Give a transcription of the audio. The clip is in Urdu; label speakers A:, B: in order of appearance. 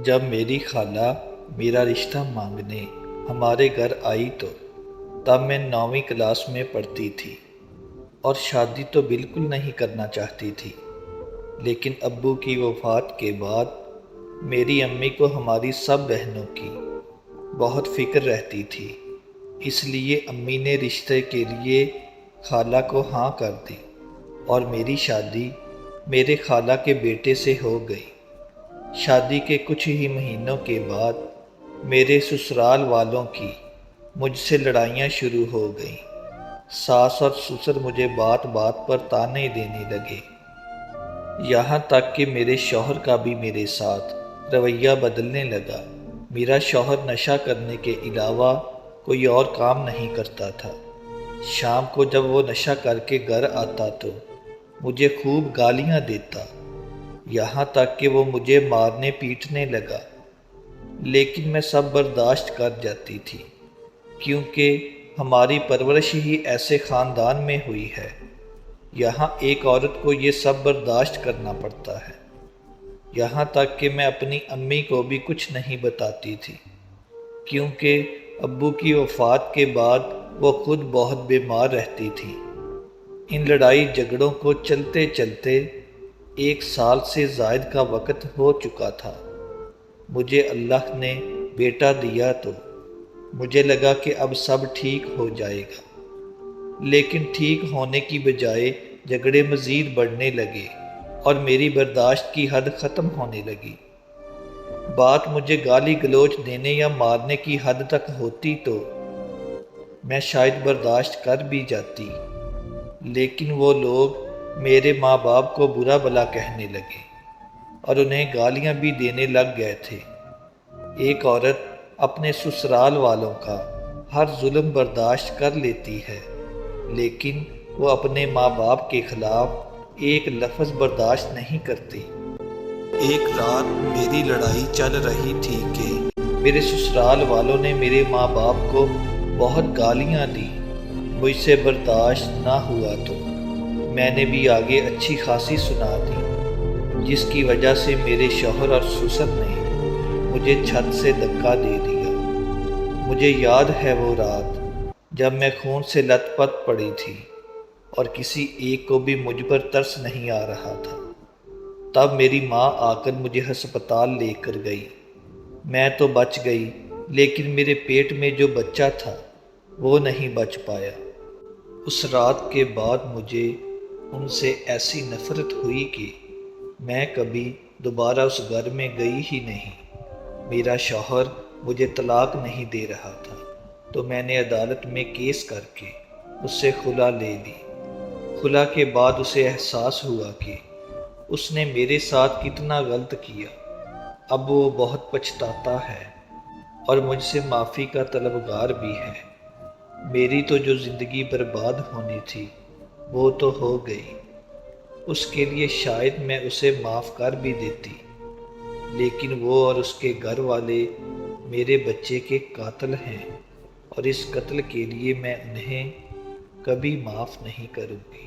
A: جب میری خالہ میرا رشتہ مانگنے ہمارے گھر آئی تو تب میں 9ویں کلاس میں پڑھتی تھی اور شادی تو بالکل نہیں کرنا چاہتی تھی، لیکن ابو کی وفات کے بعد میری امی کو ہماری سب بہنوں کی بہت فکر رہتی تھی، اس لیے امی نے رشتے کے لیے خالہ کو ہاں کر دی اور میری شادی میرے خالہ کے بیٹے سے ہو گئی۔ شادی کے کچھ ہی مہینوں کے بعد میرے سسرال والوں کی مجھ سے لڑائیاں شروع ہو گئیں۔ ساس اور سسر مجھے بات بات پر طعنے دینے لگے، یہاں تک کہ میرے شوہر کا بھی میرے ساتھ رویہ بدلنے لگا۔ میرا شوہر نشہ کرنے کے علاوہ کوئی اور کام نہیں کرتا تھا۔ شام کو جب وہ نشہ کر کے گھر آتا تو مجھے خوب گالیاں دیتا، یہاں تک کہ وہ مجھے مارنے پیٹنے لگا، لیکن میں سب برداشت کر جاتی تھی، کیونکہ ہماری پرورش ہی ایسے خاندان میں ہوئی ہے، یہاں ایک عورت کو یہ سب برداشت کرنا پڑتا ہے۔ یہاں تک کہ میں اپنی امی کو بھی کچھ نہیں بتاتی تھی، کیونکہ ابو کی وفات کے بعد وہ خود بہت بیمار رہتی تھی۔ ان لڑائی جھگڑوں کو چلتے چلتے 1 سال سے زائد کا وقت ہو چکا تھا۔ مجھے اللہ نے بیٹا دیا تو مجھے لگا کہ اب سب ٹھیک ہو جائے گا، لیکن ٹھیک ہونے کی بجائے جھگڑے مزید بڑھنے لگے اور میری برداشت کی حد ختم ہونے لگی۔ بات مجھے گالی گلوچ دینے یا مارنے کی حد تک ہوتی تو میں شاید برداشت کر بھی جاتی، لیکن وہ لوگ میرے ماں باپ کو برا بھلا کہنے لگے اور انہیں گالیاں بھی دینے لگ گئے تھے۔ ایک عورت اپنے سسرال والوں کا ہر ظلم برداشت کر لیتی ہے، لیکن وہ اپنے ماں باپ کے خلاف ایک لفظ برداشت نہیں کرتی۔ ایک رات میری لڑائی چل رہی تھی کہ میرے سسرال والوں نے میرے ماں باپ کو بہت گالیاں دی، مجھ سے برداشت نہ ہوا تو میں نے بھی آگے اچھی خاصی سنا دی، جس کی وجہ سے میرے شوہر اور سسر نے مجھے چھت سے دھکا دے دیا۔ مجھے یاد ہے وہ رات جب میں خون سے لت پت پڑی تھی اور کسی ایک کو بھی مجھ پر ترس نہیں آ رہا تھا۔ تب میری ماں آ کر مجھے ہسپتال لے کر گئی۔ میں تو بچ گئی، لیکن میرے پیٹ میں جو بچہ تھا وہ نہیں بچ پایا۔ اس رات کے بعد مجھے ان سے ایسی نفرت ہوئی کہ میں کبھی دوبارہ اس گھر میں گئی ہی نہیں۔ میرا شوہر مجھے طلاق نہیں دے رہا تھا تو میں نے عدالت میں کیس کر کے اس سے خلا لے لی۔ خلا کے بعد اسے احساس ہوا کہ اس نے میرے ساتھ کتنا غلط کیا۔ اب وہ بہت پچھتاتا ہے اور مجھ سے معافی کا طلبگار بھی ہے۔ میری تو جو زندگی برباد ہونی تھی وہ تو ہو گئی، اس کے لیے شاید میں اسے معاف کر بھی دیتی، لیکن وہ اور اس کے گھر والے میرے بچے کے قاتل ہیں اور اس قتل کے لیے میں انہیں کبھی معاف نہیں کروں گی۔